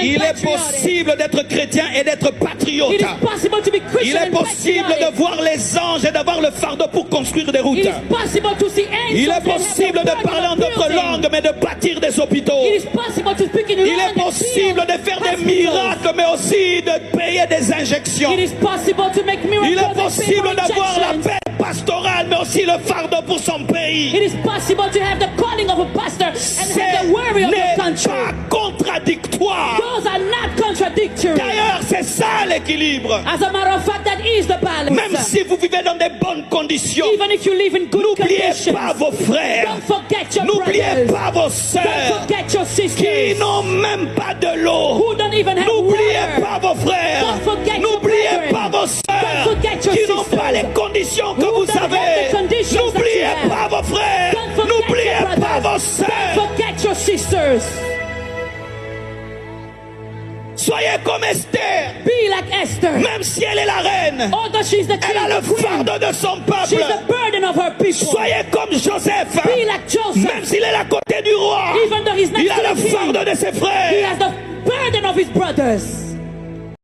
Il est possible d'être chrétien et d'être patriote. Il est possible de voir les anges et d'avoir le fardeau pour construire des routes. Il est possible de parler en d'autres langues mais de bâtir des hôpitaux. Il est possible de faire des miracles mais aussi de payer des injections. Il est possible d'avoir la paix pastorale mais aussi le fardeau pour son pays. Ce n'est pas contradictoire. D'ailleurs, c'est ça l'équilibre. Même si vous vivez dans des bonnes conditions, n'oubliez pas vos frères, n'oubliez pas vos sœurs qui n'ont même pas de l'eau. N'oubliez pas vos frères, n'oubliez pas vos sœurs qui n'ont pas les conditions que vous avez. N'oubliez pas vos frères, n'oubliez pas vos sœurs. Soyez comme Esther. Be like Esther. Même si elle est la reine, elle a le fardeau de son peuple. Soyez comme Joseph. Be like Joseph. Même s'il est à côté du roi, Even though he's next il a to le the king, fardeau de ses he frères. has the burden of his brothers.